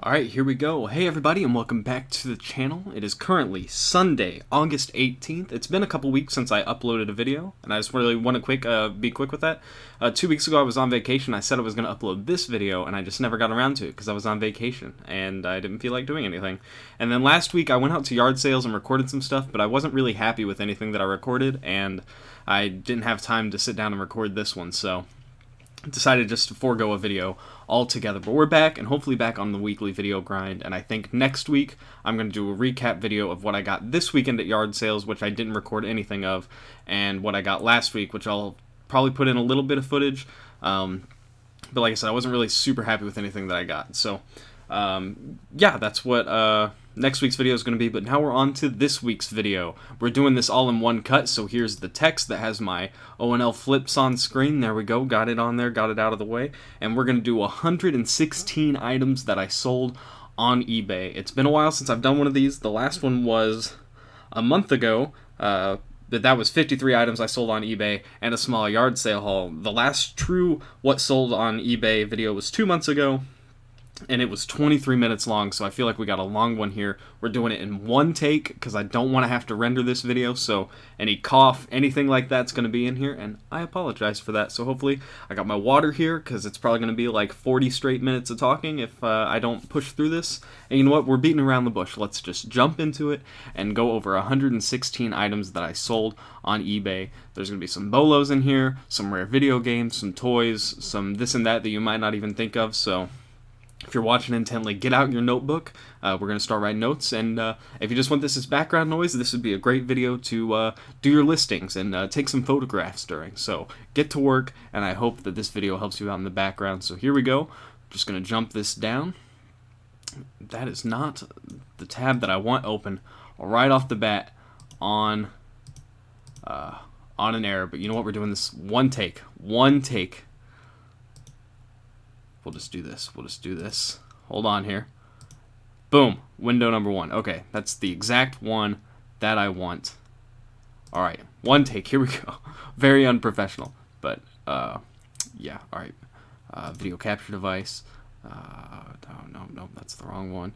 Alright, here we go. Hey everybody, and welcome back to the channel. It is currently Sunday, August 18th. It's been a couple weeks since I uploaded a video, and I just really want to be quick with that. 2 weeks ago I was on vacation. I said I was going to upload this video, and I just never got around to it because I was on vacation, and I didn't feel like doing anything. And then last week I went out to yard sales and recorded some stuff, but I wasn't really happy with anything that I recorded, and I didn't have time to sit down and record this one, so decided just to forego a video altogether. But we're back, and hopefully back on the weekly video grind, and I think next week I'm going to do a recap video of what I got this weekend at yard sales, which I didn't record anything of, and what I got last week, which I'll probably put in a little bit of footage, but like I said, I wasn't really super happy with anything that I got. So yeah, that's what next week's video is going to be. But now we're on to this week's video. We're doing this all in one cut, so here's the text that has my ONL flips on screen. There we go, got it on there, got it out of the way. And we're going to do 116 items that I sold on eBay. It's been a while since I've done one of these. The last one was a month ago. That was 53 items I sold on eBay and a small yard sale haul. The last true what sold on eBay video was 2 months ago, and it was 23 minutes long, so I feel like we got a long one here. We're doing it in one take because I don't want to have to render this video, so any cough, anything like that's going to be in here, and I apologize for that. So hopefully, I got my water here because it's probably going to be like 40 straight minutes of talking if I don't push through this. And you know what? We're beating around the bush. Let's just jump into it and go over 116 items that I sold on eBay. There's going to be some BOLOs in here, some rare video games, some toys, some this and that you might not even think of, so if you're watching intently, get out your notebook. We're going to start writing notes, and if you just want this as background noise, this would be a great video to do your listings and take some photographs during. So get to work, and I hope that this video helps you out in the background. So here we go. Just going to jump this down. That is not the tab that I want open right off the bat on an error. But you know what? We're doing this one take. One take. We'll just do this. We'll just do this. Hold on here. Boom. Window number one. Okay, that's the exact one that I want. All right, one take. Here we go. Very unprofessional, but yeah. All right. Video capture device. No, that's the wrong one.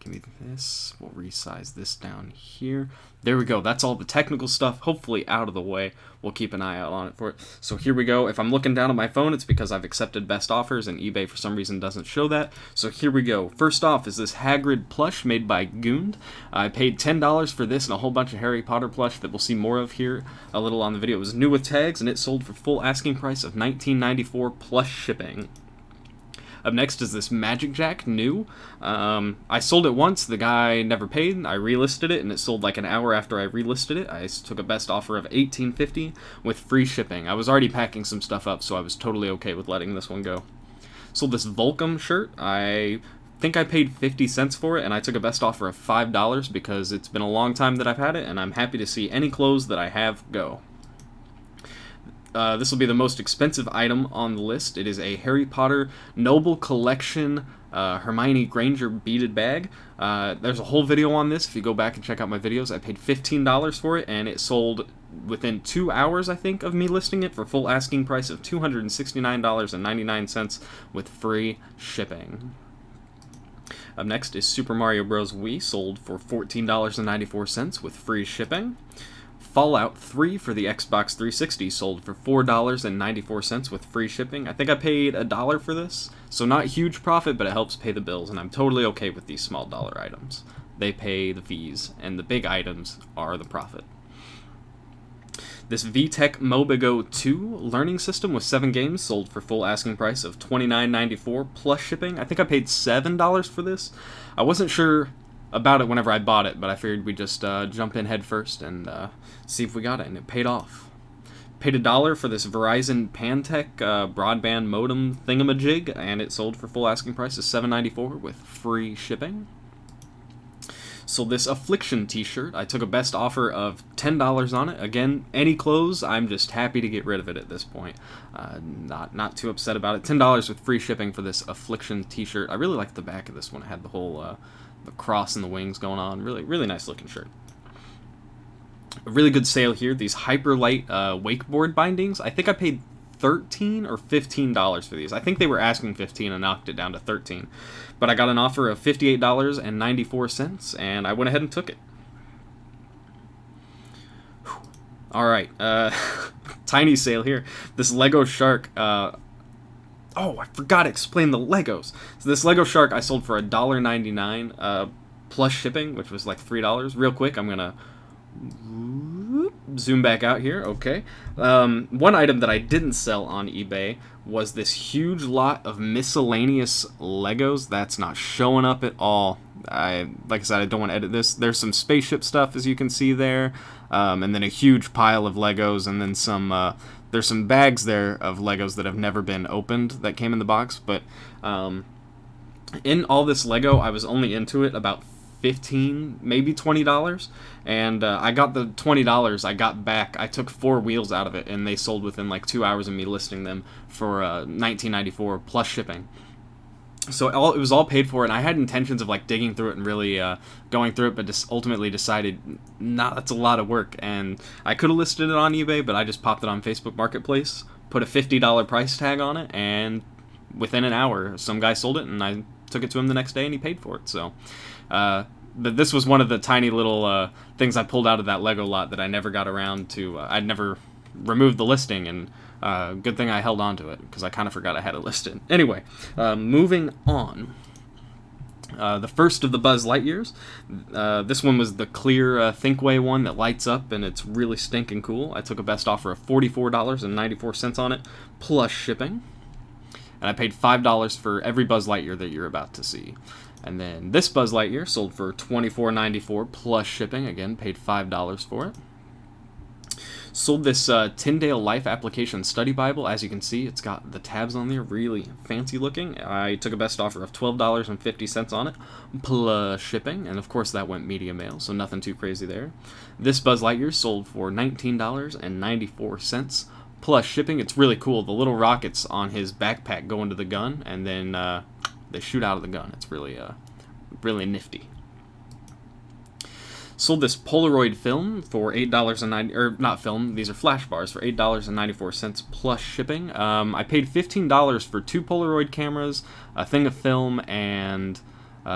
Give me this. We'll resize this down here. There we go. That's all the technical stuff, hopefully out of the way. We'll keep an eye out on it for it. So here we go. If I'm looking down at my phone, it's because I've accepted best offers, and eBay for some reason doesn't show that. So here we go. First off is this Hagrid plush made by Goond. I paid $10 for this and a whole bunch of Harry Potter plush that we'll see more of here a little on the video. It was new with tags, and it sold for full asking price of $19.94 plus shipping. Up next is this Magic Jack new. I sold it once. The guy never paid. I relisted it, and it sold like an hour after I relisted it. I took a best offer of $18.50 with free shipping. I was already packing some stuff up, so I was totally okay with letting this one go. Sold this Volcom shirt. I think I paid 50 cents for it, and I took a best offer of $5 because it's been a long time that I've had it, and I'm happy to see any clothes that I have go. This will be the most expensive item on the list. It is a Harry Potter Noble Collection Hermione Granger beaded bag. There's a whole video on this. If you go back and check out my videos, I paid $15 for it, and it sold within 2 hours, I think, of me listing it for full asking price of $269.99 with free shipping. Up next is Super Mario Bros. Wii, sold for $14.94 with free shipping. Fallout 3 for the Xbox 360 sold for $4.94 with free shipping. I think I paid $1 for this, so not huge profit, but it helps pay the bills, and I'm totally okay with these small dollar items. They pay the fees, and the big items are the profit. This VTech Mobigo 2 learning system with 7 games sold for full asking price of $29.94 plus shipping. I think I paid $7 for this. I wasn't sure about it whenever I bought it, but I figured we'd just jump in head first and see if we got it, and it paid off. Paid $1 for this Verizon Pantech broadband modem thingamajig, and it sold for full asking price of $7.94 with free shipping. Sold this Affliction t-shirt. I took a best offer of $10 on it. Again, any clothes, I'm just happy to get rid of it at this point. Not too upset about it. $10 with free shipping for this Affliction t-shirt. I really liked the back of this one. It had the whole the cross and the wings going on. Really nice looking shirt. A really good sale here. These Hyperlight wakeboard bindings. I think I paid $13 or $15 for these. I think they were asking $15 and knocked it down to $13. But I got an offer of $58.94, and I went ahead and took it. Alright, tiny sale here. This Lego shark, oh, I forgot to explain the Legos. So this Lego shark I sold for $1.99 plus shipping, which was like $3. Real quick, I'm gonna zoom back out here. Okay. One item that I didn't sell on eBay was this huge lot of miscellaneous Legos that's not showing up at all. Like I said, I don't want to edit this. There's some spaceship stuff, as you can see there, and then a huge pile of Legos, and then some. There's some bags there of Legos that have never been opened that came in the box. But in all this Lego, I was only into it about $15, maybe $20, and I got the $20 I got back. I took 4 wheels out of it, and they sold within like 2 hours of me listing them for $19.94 plus shipping. So it was all paid for, and I had intentions of like digging through it and really going through it, but just ultimately decided, nah, that's a lot of work, and I could have listed it on eBay, but I just popped it on Facebook Marketplace, put a $50 price tag on it, and within an hour, some guy sold it, and I took it to him the next day, and he paid for it. So, but this was one of the tiny little things I pulled out of that Lego lot that I never got around to. I'd never removed the listing, and good thing I held on to it, because I kind of forgot I had it listed. Anyway, moving on. The first of the Buzz Lightyears. This one was the clear Thinkway one that lights up, and it's really stinking cool. I took a best offer of $44.94 on it, plus shipping. And I paid $5 for every Buzz Lightyear that you're about to see. And then this Buzz Lightyear sold for $24.94 plus shipping. Again, paid $5 for it. Sold this Tyndale Life Application Study Bible. As you can see, it's got the tabs on there, really fancy looking. I took a best offer of $12.50 on it, plus shipping, and of course that went media mail, so nothing too crazy there. This Buzz Lightyear sold for $19.94, plus shipping. It's really cool. The little rockets on his backpack go into the gun, and then they shoot out of the gun. It's really, really nifty. Sold this Polaroid film for $8.90, or not film, these are flash bars for $8.94 plus shipping. I paid $15 for 2 Polaroid cameras, a thing of film, and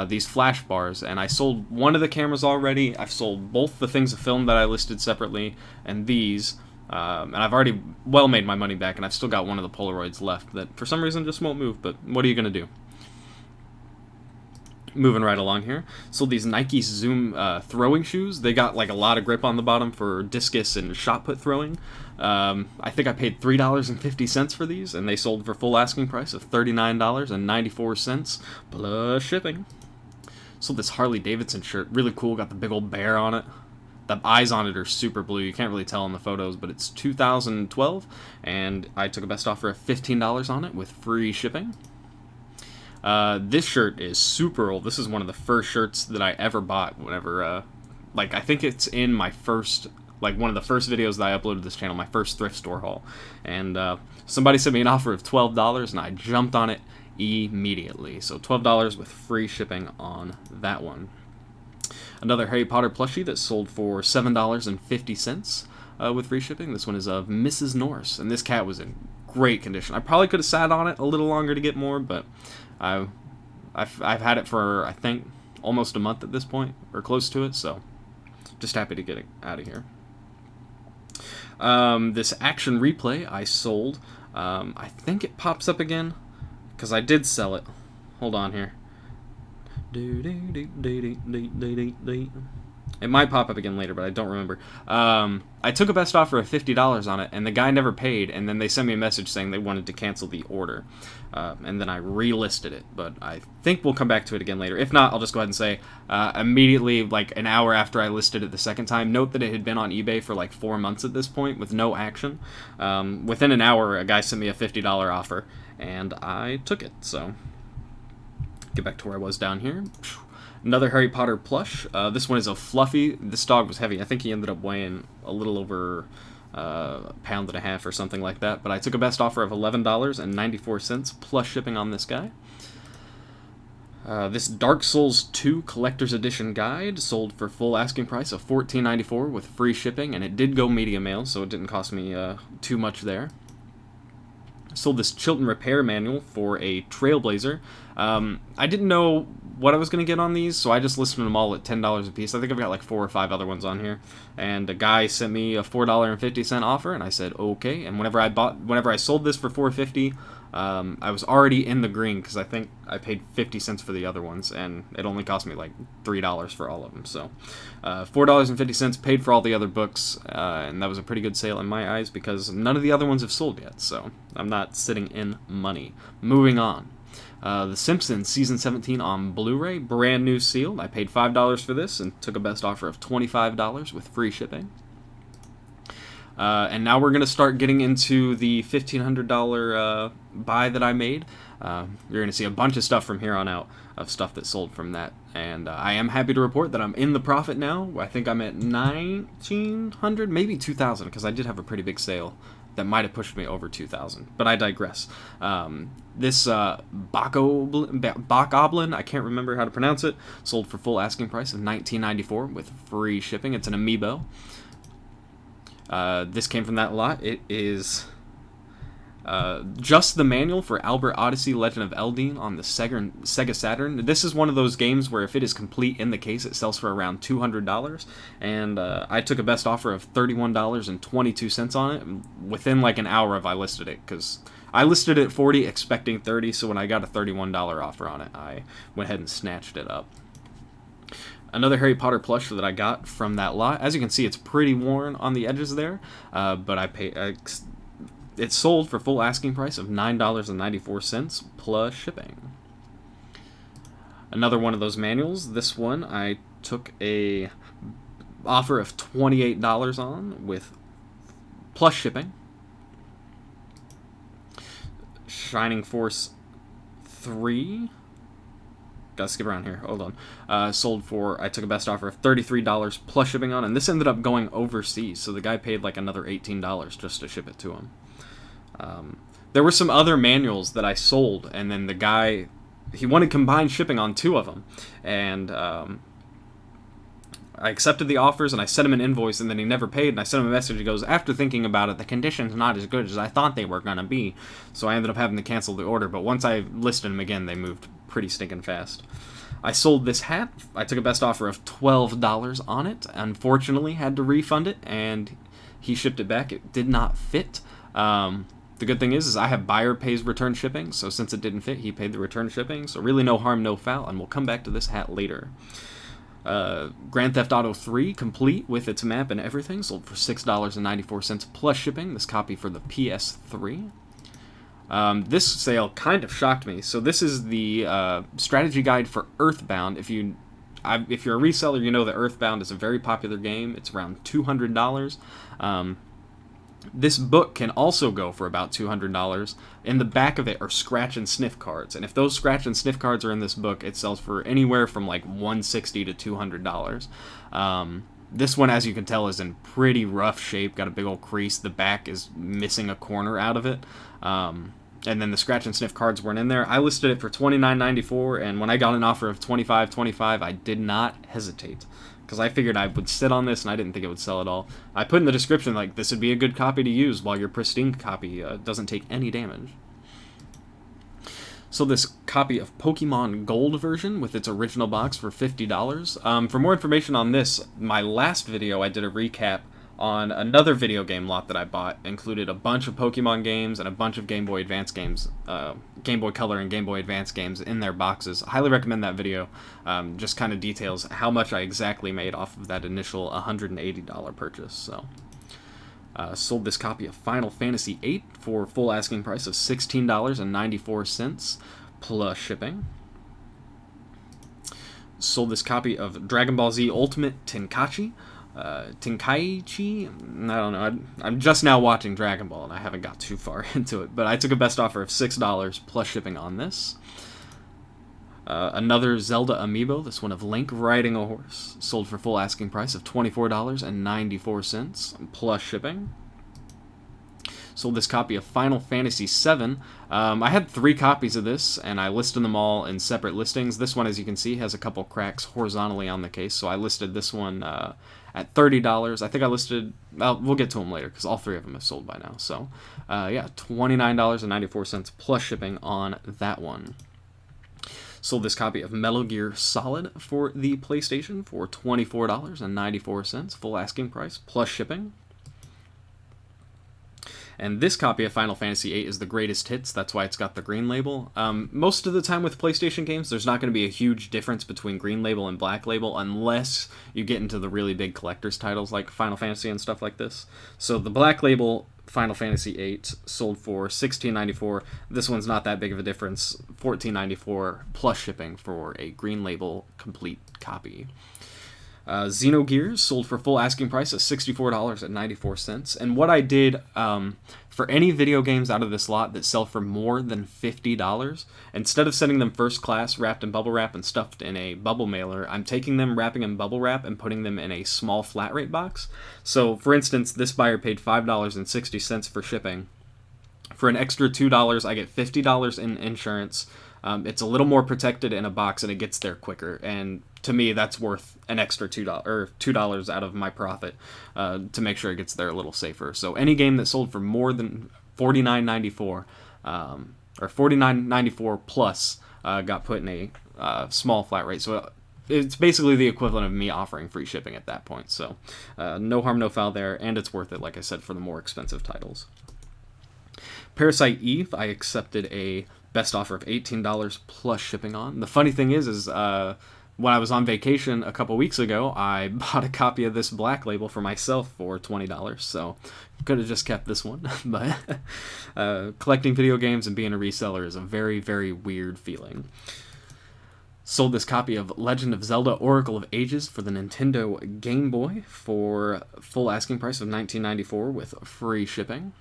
these flash bars, and I sold one of the cameras already. I've sold both the things of film that I listed separately, and these, and I've already well made my money back, and I've still got one of the Polaroids left that for some reason just won't move, but what are you going to do? Moving right along here. Sold these Nike Zoom throwing shoes. They got like a lot of grip on the bottom for discus and shot put throwing. I think I paid $3.50 for these, and they sold for full asking price of $39.94 plus shipping. Sold this Harley Davidson shirt. Really cool. Got the big old bear on it. The eyes on it are super blue. You can't really tell in the photos, but it's 2012, and I took a best offer of $15 on it with free shipping. This shirt is super old. This is one of the first shirts that I ever bought whenever, like, I think it's in my first, like, one of the first videos that I uploaded to this channel, my first thrift store haul. And, somebody sent me an offer of $12, and I jumped on it immediately. So $12 with free shipping on that one. Another Harry Potter plushie that sold for $7.50, with free shipping. This one is of Mrs. Norris, and this cat was in great condition. I probably could have sat on it a little longer to get more, but I've had it for, I think, almost a month at this point, or close to it, so just happy to get it out of here. This Action Replay I sold. I think it pops up again, because I did sell it. Hold on here. It might pop up again later, but I don't remember. I took a best offer of $50 on it, and the guy never paid, and then they sent me a message saying they wanted to cancel the order. And then I relisted it, but I think we'll come back to it again later. If not, I'll just go ahead and say, immediately, like an hour after I listed it the second time, note that it had been on eBay for like 4 months at this point with no action. Within an hour, a guy sent me a $50 offer, and I took it, so get back to where I was down here. Another Harry Potter plush. This one is a Fluffy. This dog was heavy. I think he ended up weighing a little over a pound and a half or something like that. But I took a best offer of $11.94 plus shipping on this guy. This Dark Souls 2 Collector's Edition guide sold for full asking price of $14.94 with free shipping, and it did go media mail, so it didn't cost me too much there. Sold this Chilton repair manual for a Trailblazer. I didn't know what I was going to get on these, so I just listed them all at $10 a piece. I think I've got like 4 or 5 other ones on here. And a guy sent me a $4.50 offer, and I said okay. And whenever I sold this for $4.50, I was already in the green because I think I paid 50 cents for the other ones, and it only cost me like $3 for all of them. So $4.50 paid for all the other books, and that was a pretty good sale in my eyes because none of the other ones have sold yet, so I'm not sitting in money. Moving on. The Simpsons Season 17 on Blu-ray, brand new sealed. I paid $5 for this and took a best offer of $25 with free shipping. And now we're going to start getting into the $1,500 buy that I made. You're going to see a bunch of stuff from here on out of stuff that sold from that. And I am happy to report that I'm in the profit now. I think I'm at $1,900, maybe $2,000, because I did have a pretty big sale that might have pushed me over $2,000. But I digress. This Bokoblin, I can't remember how to pronounce it, sold for full asking price of $19.94 with free shipping. It's an amiibo. This came from that lot. It is just the manual for Albert Odyssey Legend of Eldine on the Sega Saturn. This is one of those games where if it is complete in the case, it sells for around $200. And I took a best offer of $31.22 on it within like an hour of I listed it, because I listed it at $40 expecting $30, so when I got a $31 offer on it, I went ahead and snatched it up. Another Harry Potter plush that I got from that lot. As you can see, it's pretty worn on the edges there, but it sold for full asking price of $9.94 plus shipping. Another one of those manuals. This one I took a offer of $28 on with plus shipping. Shining Force 3. Gotta skip around here. Hold on. Sold for, I took a best offer of $33 plus shipping on, and this ended up going overseas, so the guy paid like another $18 just to ship it to him. There were some other manuals that I sold, and then the guy, he wanted combined shipping on 2 of them, and I accepted the offers, and I sent him an invoice, and then he never paid, and I sent him a message. He goes, after thinking about it, the condition's not as good as I thought they were going to be, so I ended up having to cancel the order, but once I listed them again, they moved pretty stinking fast. I sold this hat. I took a best offer of $12 on it. Unfortunately, had to refund it, and he shipped it back. It did not fit. The good thing is I have buyer pays return shipping, so since it didn't fit, he paid the return shipping, so really no harm, no foul, and we'll come back to this hat later. Grand Theft Auto 3, complete with its map and everything, sold for $6.94 plus shipping, this copy for the PS3. This sale kind of shocked me. So this is the strategy guide for Earthbound. If you're a reseller, you know that Earthbound is a very popular game. It's around $200. This book can also go for about $200. In the back of it are scratch and sniff cards, and if those scratch and sniff cards are in this book, it sells for anywhere from like $160 to $200. This one, as you can tell, is in pretty rough shape. Got a big old crease. The back is missing a corner out of it. And then the scratch and sniff cards weren't in there. I listed it for $29.94, and when I got an offer of $25.25, I did not hesitate, because I figured I would sit on this, and I didn't think it would sell at all. I put in the description, like, this would be a good copy to use while your pristine copy doesn't take any damage. So this copy of Pokemon Gold version with its original box for $50. For more information on this, my last video I did a recap on another video game lot that I bought. Included a bunch of Pokemon games and a bunch of Game Boy Advance games, Game Boy Color and Game Boy Advance games in their boxes. I highly recommend that video. Just kind of details how much I exactly made off of that initial $180 purchase. So sold this copy of Final Fantasy VIII for full asking price of $16.94 plus shipping. Sold this copy of Dragon Ball Z Ultimate Tenkaichi. I don't know. I'm just now watching Dragon Ball, and I haven't got too far into it, but I took a best offer of $6 plus shipping on this. Another Zelda amiibo, this one of Link riding a horse, sold for full asking price of $24.94 plus shipping. Sold this copy of Final Fantasy VII. I had 3 copies of this, and I listed them all in separate listings. This one, as you can see, has a couple cracks horizontally on the case, so I listed this one at $30. I think I listed, well, we'll get to them later, because all 3 of them have sold by now. So, yeah, $29.94 plus shipping on that one. Sold this copy of Metal Gear Solid for the PlayStation for $24.94, full asking price, plus shipping. And this copy of Final Fantasy VIII is the greatest hits, that's why it's got the green label. Most of the time with PlayStation games, there's not going to be a huge difference between green label and black label unless you get into the really big collector's titles like Final Fantasy and stuff like this. So the black label Final Fantasy VIII sold for $16.94. This one's not that big of a difference, $14.94 plus shipping for a green label complete copy. Xenogears sold for full asking price at $64.94. And what I did for any video games out of this lot that sell for more than $50, instead of sending them first class wrapped in bubble wrap and stuffed in a bubble mailer, I'm taking them, wrapping in bubble wrap, and putting them in a small flat rate box. So, for instance, this buyer paid $5.60 for shipping. For an extra $2, I get $50 in insurance. It's a little more protected in a box, and it gets there quicker. And to me, that's worth an extra $2 out of my profit to make sure it gets there a little safer. So any game that sold for more than $49.94 or $49.94 plus got put in a small flat rate. So it's basically the equivalent of me offering free shipping at that point. So no harm, no foul there, and it's worth it, like I said, for the more expensive titles. Parasite Eve, I accepted a best offer of $18 plus shipping on. The funny thing is when I was on vacation a couple weeks ago, I bought a copy of this black label for myself for $20, so could have just kept this one. But collecting video games and being a reseller is a very, very weird feeling. Sold this copy of Legend of Zelda Oracle of Ages for the Nintendo Game Boy for full asking price of $19.94 with free shipping.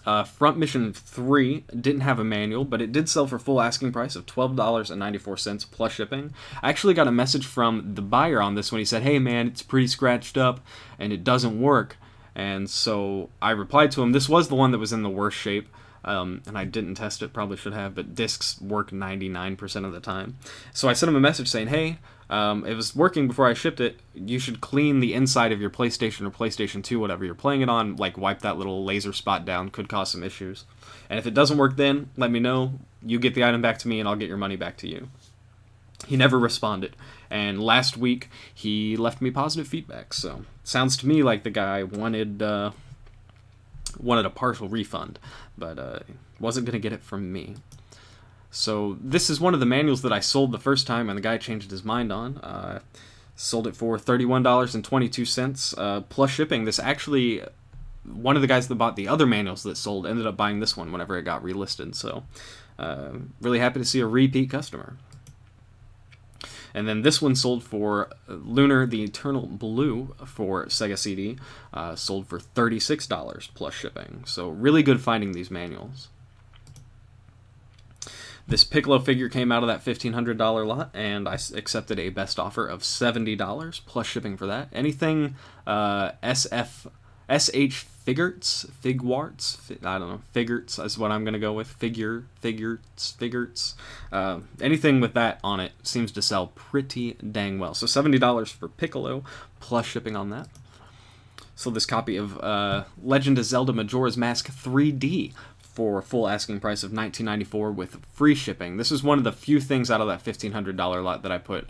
Front Mission 3 didn't have a manual, but it did sell for full asking price of $12.94 plus shipping. I actually got a message from the buyer on this one. He said, "Hey man, it's pretty scratched up and it doesn't work." And so I replied to him. This was the one that was in the worst shape, and I didn't test it, probably should have, but discs work 99% of the time. So I sent him a message saying, "Hey, it was working before I shipped it. You should clean the inside of your PlayStation or PlayStation 2, whatever you're playing it on, like wipe that little laser spot down, could cause some issues. And if it doesn't work then, let me know. You get the item back to me and I'll get your money back to you." He never responded, and last week he left me positive feedback, so sounds to me like the guy wanted a partial refund, but wasn't going to get it from me. So this is one of the manuals that I sold the first time and the guy changed his mind on. Sold it for $31.22 plus shipping. This actually, one of the guys that bought the other manuals that sold ended up buying this one whenever it got relisted. So really happy to see a repeat customer. And then this one sold for Lunar the Eternal Blue for Sega CD, sold for $36 plus shipping. So really good finding these manuals. This Piccolo figure came out of that $1,500 lot, and I accepted a best offer of $70 plus shipping for that. Anything SH Figurts, I don't know, Figurts is what I'm going to go with. Figurts. Anything with that on it seems to sell pretty dang well. So $70 for Piccolo plus shipping on that. So this copy of Legend of Zelda Majora's Mask 3D for full asking price of $19.94 with free shipping. This is one of the few things out of that $1,500 lot that I put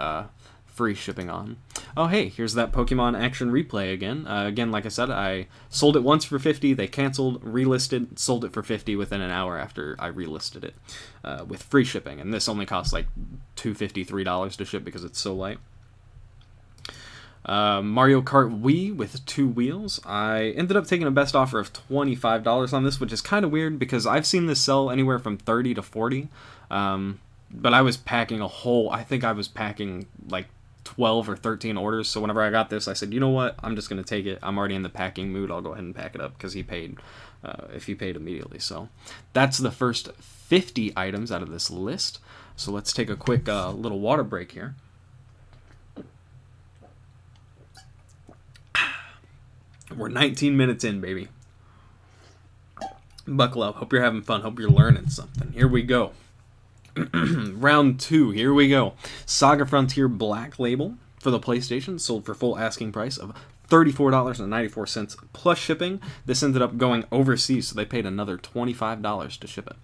free shipping on. Oh hey, here's that Pokemon Action Replay again. Again, like I said, I sold it once for $50, they canceled, relisted, sold it for $50 within an hour after I relisted it with free shipping. And this only costs like $2.50, $3 to ship because it's so light. Mario Kart Wii with 2 wheels. I ended up taking a best offer of $25 on this, which is kind of weird because I've seen this sell anywhere from $30 to $40. But I was packing I think I was packing like 12 or 13 orders, so whenever I got this, I said, you know what, I'm just going to take it. I'm already in the packing mood. I'll go ahead and pack it up because he paid immediately. So that's the first 50 items out of this list. So let's take a quick little water break here. We're 19 minutes in, baby. Buckle up. Hope you're having fun. Hope you're learning something. Here we go. Round 2. Here we go. Saga Frontier Black Label for the PlayStation sold for full asking price of $34.94 plus shipping. This ended up going overseas, so they paid another $25 to ship it.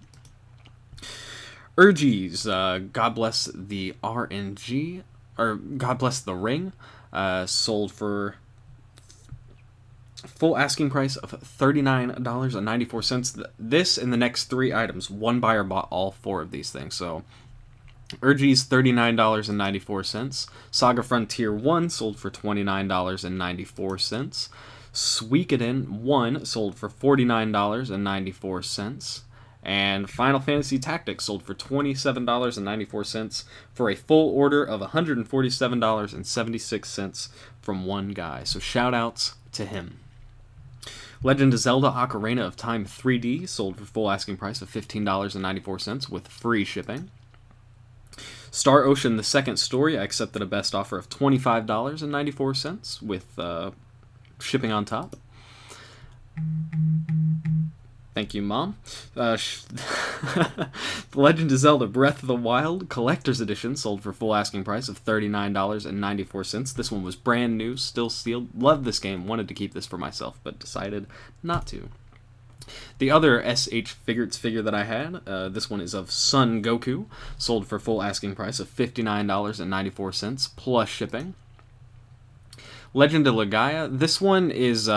Urges, God Bless the RNG, or God Bless the Ring, sold for full asking price of $39.94. This and the next 3 items. One buyer bought all 4 of these things. So, Urges, $39.94. Saga Frontier 1 sold for $29.94. Suikoden 1 sold for $49.94. And Final Fantasy Tactics sold for $27.94 for a full order of $147.76 from one guy. So shout outs to him. Legend of Zelda Ocarina of Time 3D sold for full asking price of $15.94 with free shipping. Star Ocean: The Second Story, I accepted a best offer of $25.94 with shipping on top. Thank you, Mom. The Legend of Zelda Breath of the Wild Collector's Edition sold for full asking price of $39.94. This one was brand new, still sealed. Loved this game, wanted to keep this for myself, but decided not to. The other SH Figurates figure that I had, this one is of Son Goku, sold for full asking price of $59.94 plus shipping. Legend of Legaia, this one is...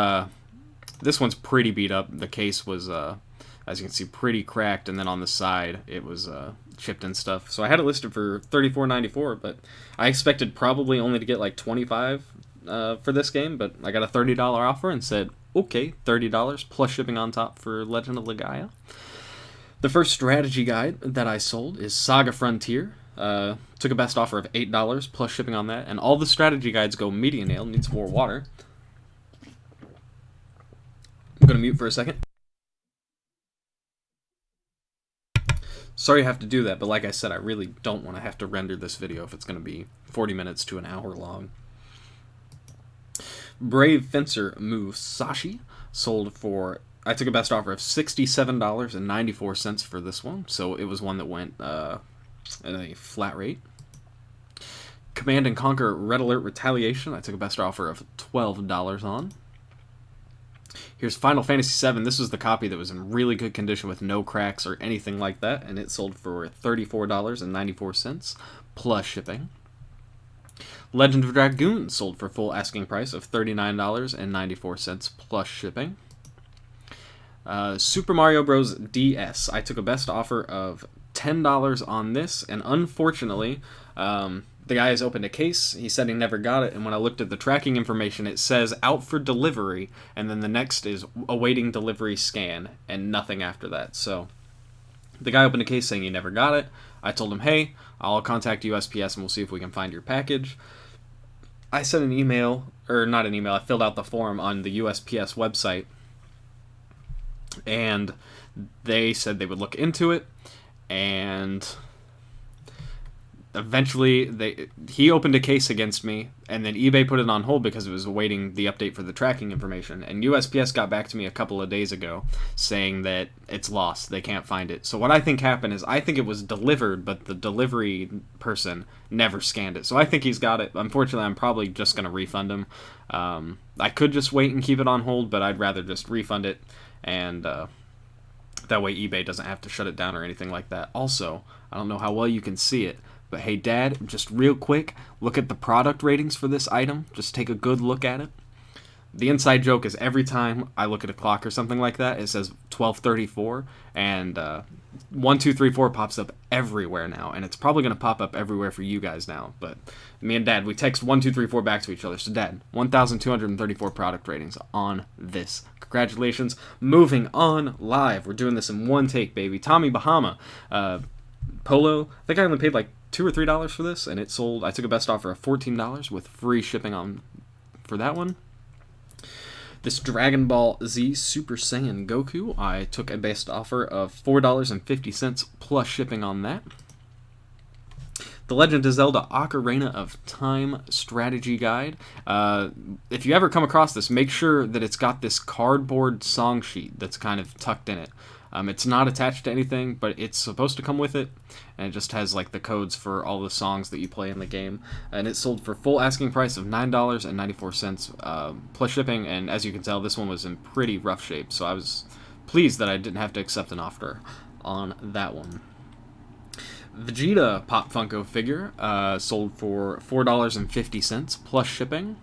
This one's pretty beat up. The case was, as you can see, pretty cracked, and then on the side it was chipped and stuff. So I had it listed for $34.94, but I expected probably only to get like $25 for this game, but I got a $30 offer and said, okay, $30 plus shipping on top for Legend of Legaia. The first strategy guide that I sold is Saga Frontier. Took a best offer of $8 plus shipping on that, and all the strategy guides go medium nail. Needs more water. I'm going to mute for a second. Sorry I have to do that, but like I said, I really don't want to have to render this video if it's going to be 40 minutes to an hour long. Brave Fencer Musashi sold for... I took a best offer of $67.94 for this one, so it was one that went at a flat rate. Command & Conquer Red Alert Retaliation, I took a best offer of $12 on. Here's Final Fantasy VII. This was the copy that was in really good condition with no cracks or anything like that, and it sold for $34.94 plus shipping. Legend of Dragoon sold for full asking price of $39.94 plus shipping. Super Mario Bros. DS. I took a best offer of $10 on this, and unfortunately, the guy has opened a case. He said he never got it, and when I looked at the tracking information, it says out for delivery, and then the next is awaiting delivery scan, and nothing after that. So the guy opened a case saying he never got it. I told him, hey, I'll contact USPS and we'll see if we can find your package. I sent an email, or not an email, I filled out the form on the USPS website, and they said they would look into it, and eventually he opened a case against me, and then eBay put it on hold because it was awaiting the update for the tracking information, and USPS got back to me a couple of days ago saying that it's lost, they can't find it. So what I think happened is, I think it was delivered, but the delivery person never scanned it. So I think he's got it. Unfortunately, I'm probably just going to refund him. I could just wait and keep it on hold, but I'd rather just refund it, and that way eBay doesn't have to shut it down or anything like that. Also, I don't know how well you can see it, but hey, Dad, just real quick, look at the product ratings for this item. Just take a good look at it. The inside joke is every time I look at a clock or something like that, it says 12:34, and 1234 pops up everywhere now, and it's probably going to pop up everywhere for you guys now. But me and Dad, we text 1234 back to each other. So Dad, 1,234 product ratings on this. Congratulations. Moving on live. We're doing this in one take, baby. Tommy Bahama. Polo. I think I only paid like $2 or $3 for this, and it sold. I took a best offer of $14 with free shipping on for that one. This Dragon Ball Z Super Saiyan Goku, I took a best offer of $4.50 plus shipping on that. The Legend of Zelda Ocarina of Time Strategy Guide. If you ever come across this, make sure that it's got this cardboard song sheet that's kind of tucked in it. It's not attached to anything, but it's supposed to come with it, and it just has like the codes for all the songs that you play in the game. And it sold for full asking price of $9.94 plus shipping, and as you can tell, this one was in pretty rough shape, so I was pleased that I didn't have to accept an offer on that one. Vegeta Pop Funko figure sold for $4.50 plus shipping.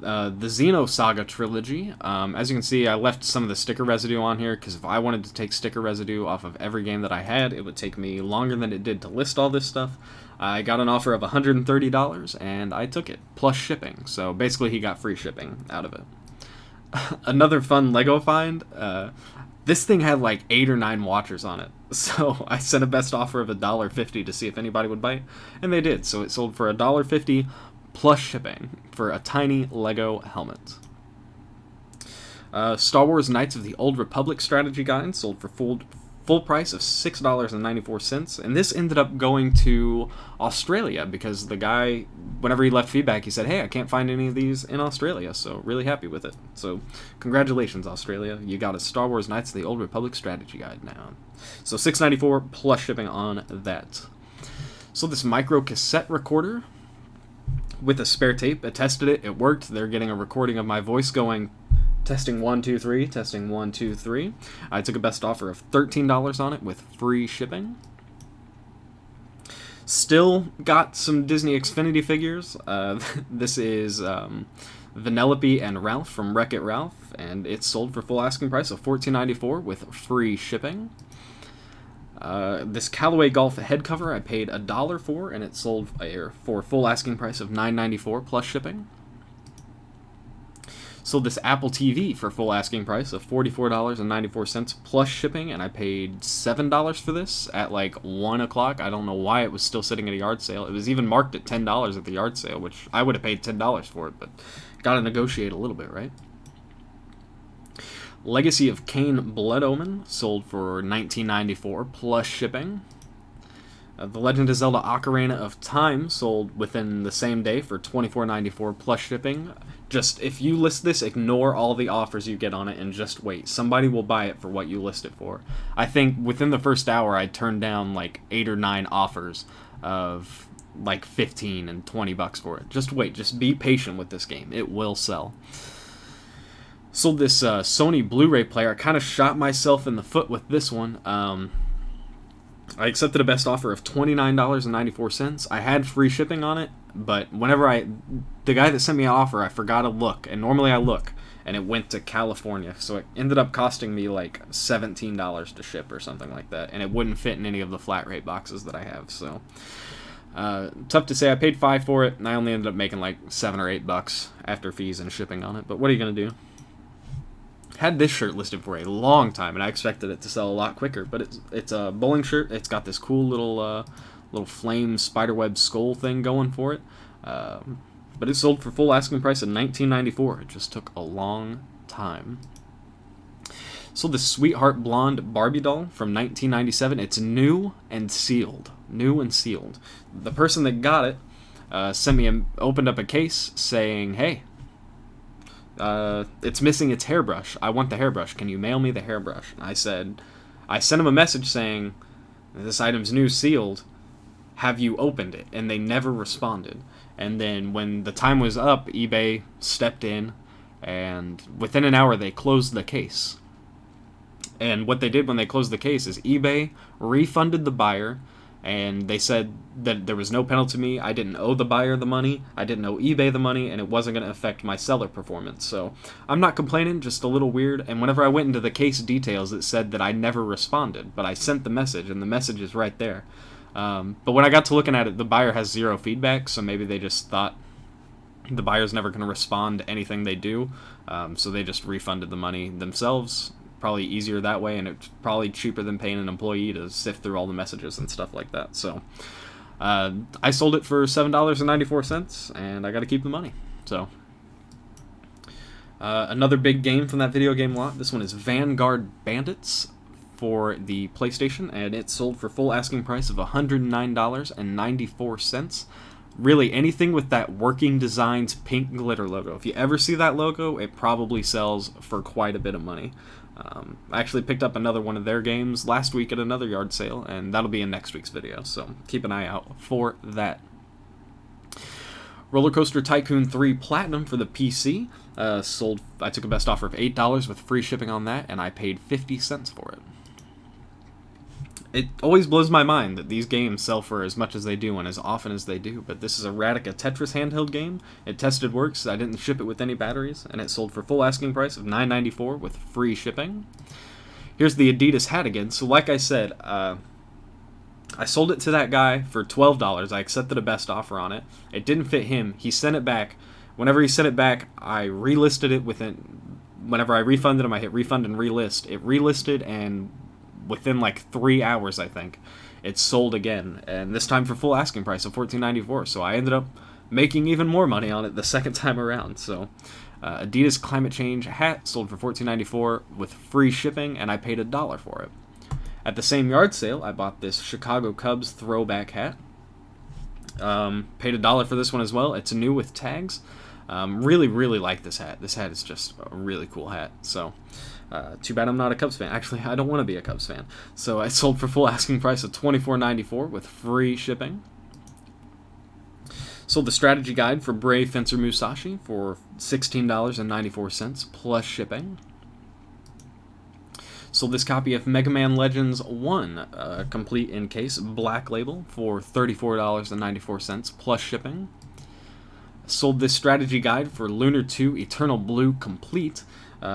The Xeno Saga trilogy. As you can see, I left some of the sticker residue on here because if I wanted to take sticker residue off of every game that I had, it would take me longer than it did to list all this stuff. I got an offer of $130 and I took it, plus shipping. So basically he got free shipping out of it. Another fun Lego find. This thing had like 8 or 9 watchers on it. So I sent a best offer of $1.50 to see if anybody would buy it, and they did. So it sold for $1.50 plus shipping for a tiny Lego helmet. Star Wars Knights of the Old Republic strategy guide sold for full price of $6.94, and this ended up going to Australia because the guy, whenever he left feedback, he said, hey, I can't find any of these in Australia, so really happy with it. So congratulations, Australia, you got a Star Wars Knights of the Old Republic strategy guide now. So $6.94 plus shipping on that. So this micro cassette recorder with a spare tape, I tested it, it worked. They're getting a recording of my voice going, testing 1 2 3, testing 1 2 3. I took a best offer of $13 on it with free shipping. Still got some Disney Xfinity figures. This is Vanellope and Ralph from Wreck-It Ralph, and it's sold for full asking price of $14.94 with free shipping. This Callaway Golf head cover I paid $1 for, and it sold for full asking price of $9.94 plus shipping. Sold this Apple TV for full asking price of $44.94 plus shipping, and I paid $7 for this at like 1 o'clock. I don't know why it was still sitting at a yard sale. It was even marked at $10 at the yard sale, which I would have paid $10 for it, but gotta negotiate a little bit, right? Legacy of Kain Blood Omen sold for $19.94 plus shipping. The Legend of Zelda Ocarina of Time sold within the same day for $24.94 plus shipping. Just, if you list this, ignore all the offers you get on it and just wait. Somebody will buy it for what you list it for. I think within the first hour I turned down like 8 or 9 offers of like 15 and 20 bucks for it. Just wait, just be patient with this game. It will sell. Sold this Sony Blu-ray player. I kind of shot myself in the foot with this one. I accepted a best offer of $29.94. I had free shipping on it, but the guy that sent me an offer, I forgot to look, and normally I look, and it went to California, so it ended up costing me like $17 to ship or something like that, and it wouldn't fit in any of the flat rate boxes that I have, so tough to say. I paid $5 for it, and I only ended up making like $7 or $8 after fees and shipping on it, but what are you going to do? Had this shirt listed for a long time, and I expected it to sell a lot quicker, but it's a bowling shirt. It's got this cool little flame spiderweb skull thing going for it, but it sold for full asking price of $19.94. It just took a long time. Sold this Sweetheart Blonde Barbie doll from 1997. It's new and sealed. New and sealed. The person that got it opened up a case saying, hey, it's missing its hairbrush. I want the hairbrush. Can you mail me the hairbrush? And I sent him a message saying, this item's new, sealed. Have you opened it? And they never responded. And then when the time was up, eBay stepped in, and within an hour they closed the case. And what they did when they closed the case is eBay refunded the buyer, and they said that there was no penalty to me. I didn't owe the buyer the money, I didn't owe eBay the money, and it wasn't going to affect my seller performance. So I'm not complaining, just a little weird. And whenever I went into the case details, it said that I never responded, but I sent the message, and the message is right there. But when I got to looking at it, the buyer has 0 feedback, so maybe they just thought the buyer's never going to respond to anything they do, so they just refunded the money themselves. Probably easier that way, and it's probably cheaper than paying an employee to sift through all the messages and stuff like that. So I sold it for $7.94, and I got to keep the money. So another big game from that video game lot. This one is Vanguard Bandits for the PlayStation, and it sold for full asking price of $109.94. Really, anything with that Working Designs pink glitter logo. If you ever see that logo, it probably sells for quite a bit of money. I actually picked up another one of their games last week at another yard sale, and that'll be in next week's video, so keep an eye out for that. Roller Coaster Tycoon 3 Platinum for the PC sold. I took a best offer of $8 with free shipping on that, and I paid 50 cents for it. It always blows my mind that these games sell for as much as they do and as often as they do, but this is a Radica Tetris handheld game. It tested works, I didn't ship it with any batteries, and it sold for full asking price of $9.94 with free shipping. Here's the Adidas hat again. So like I said, I sold it to that guy for $12. I accepted a best offer on it. It didn't fit him. He sent it back. Whenever he sent it back, I relisted it within... Whenever I refunded him, I hit refund and relist. It relisted, and within like 3 hours, I think, it sold again, and this time for full asking price of $14.94. So I ended up making even more money on it the second time around. So Adidas Climate Change hat sold for $14.94 with free shipping, and I paid $1 for it. At the same yard sale, I bought this Chicago Cubs throwback hat. Paid $1 for this one as well. It's new with tags. Really like this hat. This hat is just a really cool hat. So too bad I'm not a Cubs fan. Actually, I don't want to be a Cubs fan. So I sold for full asking price of $24.94 with free shipping. Sold the strategy guide for Brave Fencer Musashi for $16.94 plus shipping. Sold this copy of Mega Man Legends 1, complete in case, black label, for $34.94 plus shipping. Sold this strategy guide for Lunar 2 Eternal Blue complete.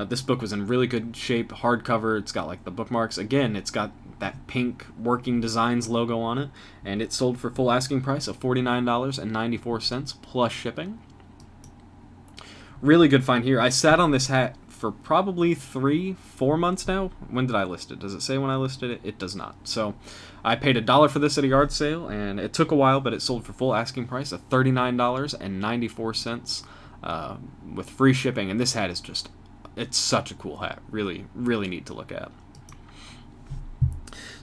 This book was in really good shape, hardcover. It's got like the bookmarks. Again, it's got that pink Working Designs logo on it, and it sold for full asking price of $49.94 plus shipping. Really good find here. I sat on this hat for probably 3-4 months now. When did I list it? Does it say when I listed it? It does not. So I paid $1 for this at a yard sale, and it took a while, but it sold for full asking price of $39.94 with free shipping. And this hat is just, it's such a cool hat. Really neat to look at.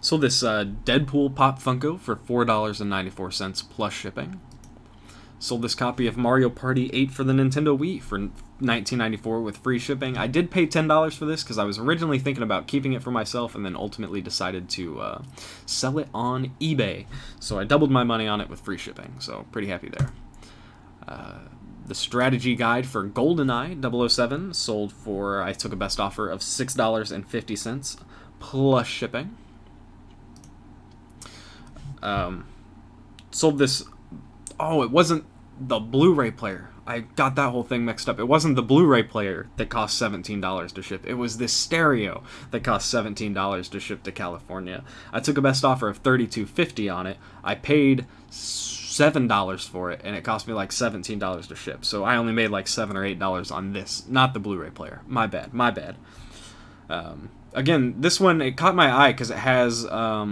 Sold this Deadpool Pop Funko for $4.94 plus shipping. Sold this copy of Mario Party 8 for the Nintendo Wii for $19.94 with free shipping. I did pay $10 for this because I was originally thinking about keeping it for myself, and then ultimately decided to sell it on eBay. So I doubled my money on it with free shipping, so pretty happy there. The strategy guide for GoldenEye 007 sold for, I took a best offer of $6.50 plus shipping. Sold this... Oh, it wasn't the Blu-ray player. I got that whole thing mixed up. It wasn't the Blu-ray player that cost $17 to ship. It was this stereo that cost $17 to ship to California. I took a best offer of $32.50 on it. I paid $7 for it, and it cost me like $17 to ship. So I only made like $7 or $8 on this, not the Blu-ray player. My bad. Again, this one, it caught my eye because it has... I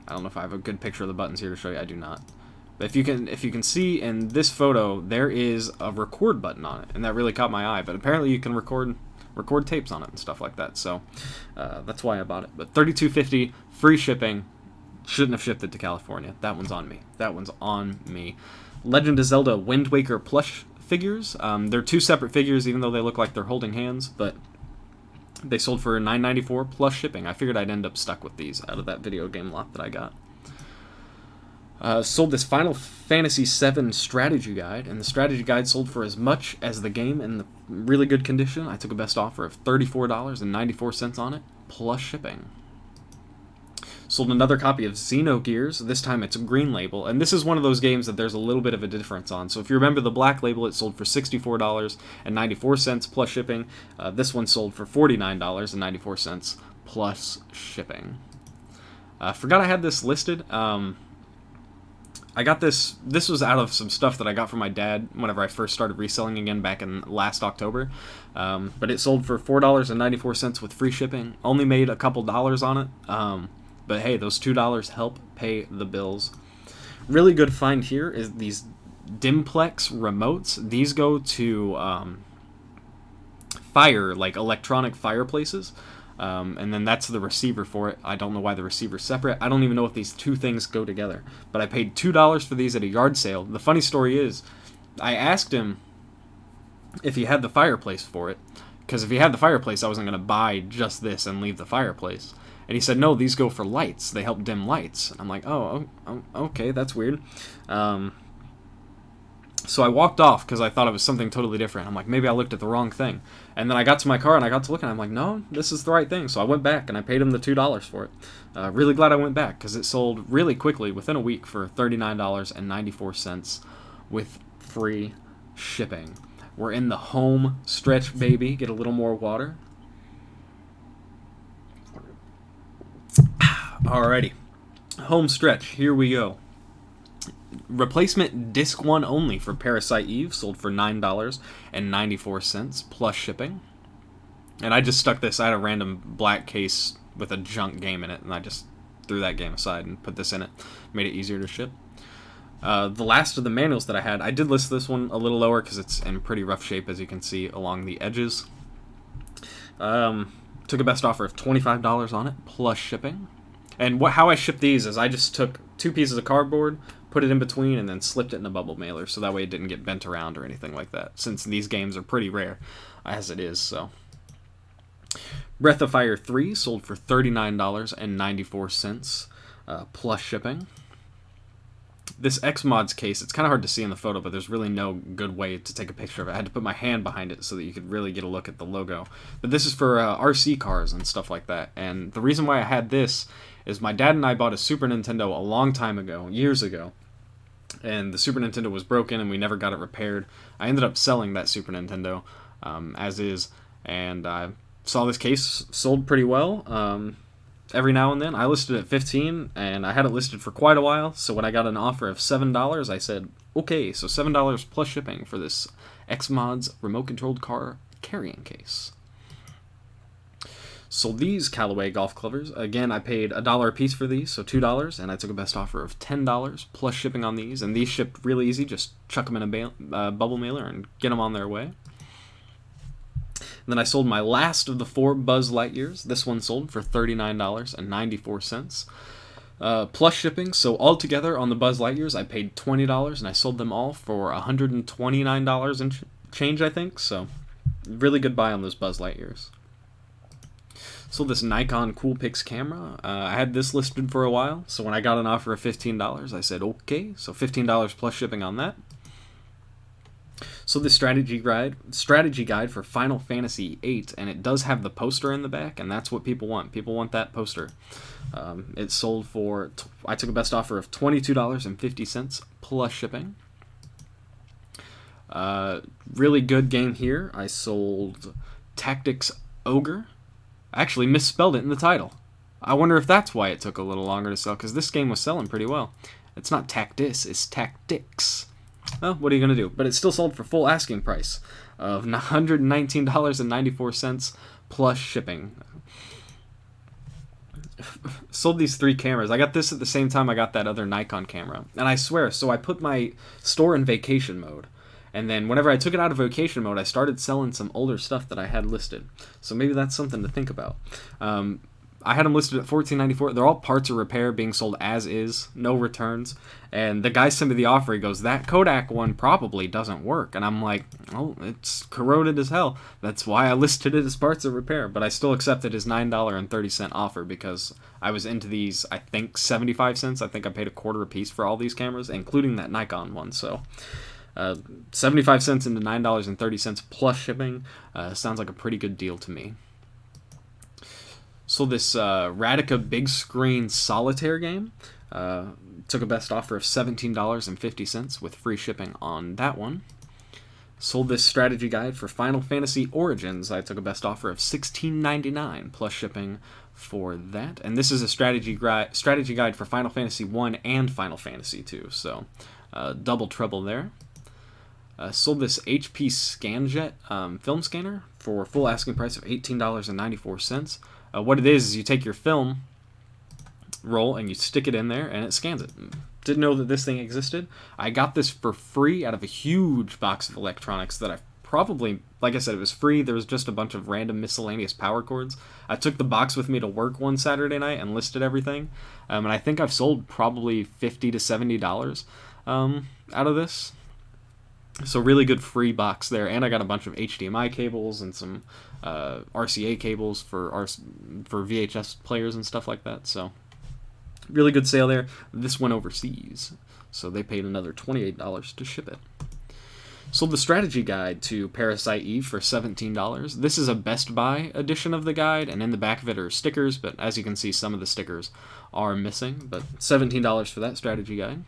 don't know if I have a good picture of the buttons here to show you. I do not. But if you can see in this photo, there is a record button on it, and that really caught my eye. But apparently you can record tapes on it and stuff like that. So that's why I bought it. But $32.50 free shipping. Shouldn't have shipped it to California. That one's on me. Legend of Zelda Wind Waker plush figures. They're two separate figures, even though they look like they're holding hands. But they sold for $9.94 plus shipping. I figured I'd end up stuck with these out of that video game lot that I got. Sold this Final Fantasy VII strategy guide, and the strategy guide sold for as much as the game in the really good condition. I took a best offer of $34.94 on it, plus shipping. Sold another copy of Xenogears. This time it's a green label, and this is one of those games that there's a little bit of a difference on. So if you remember the black label, it sold for $64.94 plus shipping. This one sold for $49.94 plus shipping. Forgot I had this listed. I got this was out of some stuff that I got from my dad whenever I first started reselling again back in last October. But it sold for $4.94 with free shipping. Only made a couple dollars on it. But hey, those $2 help pay the bills. Really good find here is these Dimplex remotes. These go to like electronic fireplaces. And then that's the receiver for it. I don't know why the receiver's separate. I don't even know if these two things go together. But I paid $2 for these at a yard sale. The funny story is, I asked him if he had the fireplace for it. Because if he had the fireplace, I wasn't going to buy just this and leave the fireplace. And he said, no, these go for lights. They help dim lights. And I'm like, oh, okay, that's weird. So I walked off because I thought it was something totally different. I'm like, maybe I looked at the wrong thing. And then I got to my car and I got to looking. I'm like, no, this is the right thing. So I went back and I paid him the $2 for it. Really glad I went back because it sold really quickly within a week for $39.94 with free shipping. We're in the home stretch, baby. Get a little more water. Alrighty. Home stretch. Here we go. Replacement disc 1 only for Parasite Eve sold for $9.94 plus shipping. And I just stuck this. I had a random black case with a junk game in it, and I just threw that game aside and put this in it. Made it easier to ship. The last of the manuals that I had, I did list this one a little lower because it's in pretty rough shape, as you can see along the edges. Took a best offer of $25 on it plus shipping. And how I ship these is I just took 2 pieces of cardboard, put it in between, and then slipped it in a bubble mailer, so that way it didn't get bent around or anything like that, since these games are pretty rare as it is. So Breath of Fire 3 sold for $39.94 plus shipping. This Xmods case, it's kind of hard to see in the photo, but there's really no good way to take a picture of it. I had to put my hand behind it so that you could really get a look at the logo. But this is for RC cars and stuff like that. And the reason why I had this is my dad and I bought a Super Nintendo a long time ago, years ago. And the Super Nintendo was broken and we never got it repaired. I ended up selling that Super Nintendo as is. And I saw this case sold pretty well. Every now and then. I listed it at $15, and I had it listed for quite a while, so when I got an offer of $7, I said, okay, so $7 plus shipping for this Xmods remote-controlled car carrying case. So these Callaway golf clovers, again, I paid $1 a piece for these, so $2, and I took a best offer of $10 plus shipping on these, and these shipped really easy, just chuck them in a bubble mailer and get them on their way. Then I sold my last of the 4 Buzz Lightyears. This one sold for $39.94 plus shipping. So altogether on the Buzz Lightyears, I paid $20, and I sold them all for $129 and change, I think. So really good buy on those Buzz Lightyears. Sold this Nikon Coolpix camera. I had this listed for a while, so when I got an offer of $15, I said okay. So $15 plus shipping on that. So this strategy guide for Final Fantasy VIII, and it does have the poster in the back, and that's what people want. People want that poster. It sold for, I took a best offer of $22.50 plus shipping. Really good game here. I sold Tactics Ogre. I actually misspelled it in the title. I wonder if that's why it took a little longer to sell, because this game was selling pretty well. It's not Tactis, it's Tactics. Well, what are you going to do? But it still sold for full asking price of $119.94 plus shipping. Sold these 3 cameras. I got this at the same time I got that other Nikon camera. And I swear, so I put my store in vacation mode. And then whenever I took it out of vacation mode, I started selling some older stuff that I had listed. So maybe that's something to think about. I had them listed at $14.94. They're all parts of repair being sold as is, no returns. And the guy sent me the offer. He goes, that Kodak one probably doesn't work. And I'm like, oh, it's corroded as hell. That's why I listed it as parts of repair. But I still accepted his $9.30 offer because I was into these, I think, 75 cents. I think I paid $0.25 a piece for all these cameras, including that Nikon one. So 75 cents into $9.30 plus shipping sounds like a pretty good deal to me. So this Radica Big Screen Solitaire game took a best offer of $17.50 with free shipping on that one. Sold this strategy guide for Final Fantasy Origins. I took a best offer of $16.99 plus shipping for that. And this is a strategy guide for Final Fantasy 1 and Final Fantasy 2. So double trouble there. Sold this HP ScanJet film scanner for full asking price of $18.94. What it is you take your film roll and you stick it in there and it scans it. Didn't know that this thing existed. I got this for free out of a huge box of electronics that I probably, like I said, it was free. There was just a bunch of random miscellaneous power cords. I took the box with me to work one Saturday night and listed everything, and I think I've sold probably $50 to $70 out of this. So really good free box there, and I got a bunch of HDMI cables and some RCA cables for VHS players and stuff like that. So really good sale there. This went overseas, so they paid another $28 to ship it. Sold the strategy guide to Parasite Eve for $17. This is a Best Buy edition of the guide, and in the back of it are stickers, but as you can see, some of the stickers are missing, but $17 for that strategy guide.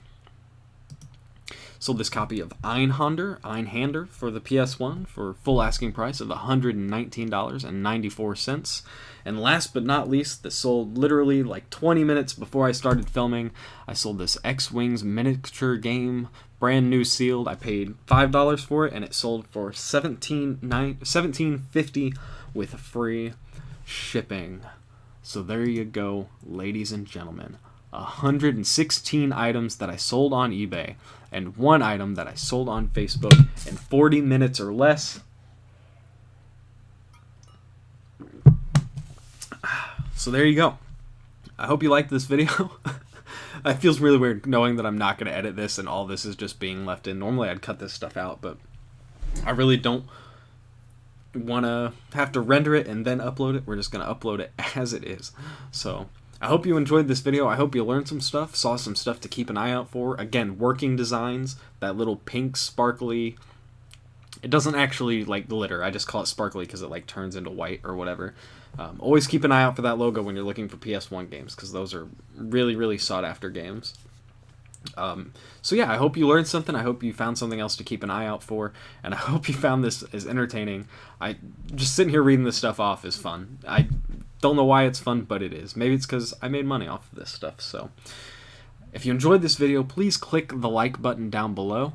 Sold this copy of Einhander for the PS1 for full asking price of $119.94. And last but not least, this sold literally like 20 minutes before I started filming. I sold this X-Wings miniature game, brand new sealed. I paid $5 for it, and it sold for $17.50 with free shipping. So there you go, ladies and gentlemen. 116 items that I sold on eBay, and 1 item that I sold on Facebook in 40 minutes or less. So there you go. I hope you liked this video. It feels really weird knowing that I'm not going to edit this and all this is just being left in. Normally I'd cut this stuff out, but I really don't want to have to render it and then upload it. We're just going to upload it as it is. So I hope you enjoyed this video. I hope you learned some stuff, saw some stuff to keep an eye out for. Again, working designs, that little pink sparkly, it doesn't actually like glitter. I just call it sparkly because it like turns into white or whatever. Always keep an eye out for that logo when you're looking for PS1 games, because those are really, really sought after games. So yeah, I hope you learned something. I hope you found something else to keep an eye out for, and I hope you found this as entertaining. Just sitting here reading this stuff off is fun. I don't know why it's fun, but it is. Maybe it's because I made money off of this stuff. So if you enjoyed this video, please click the like button down below.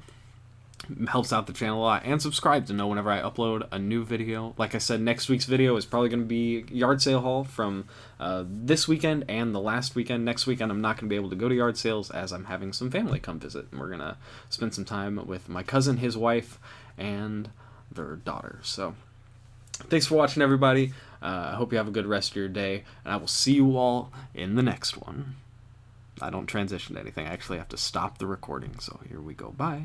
It helps out the channel a lot, and subscribe to know whenever I upload a new video. Like I said, next week's video is probably going to be yard sale haul from this weekend and the last weekend. Next weekend I'm not going to be able to go to yard sales as I'm having some family come visit, and we're going to spend some time with my cousin, his wife, and their daughter. So thanks for watching, everybody. I hope you have a good rest of your day, and I will see you all in the next one. I don't transition to anything. I actually have to stop the recording, so here we go. Bye.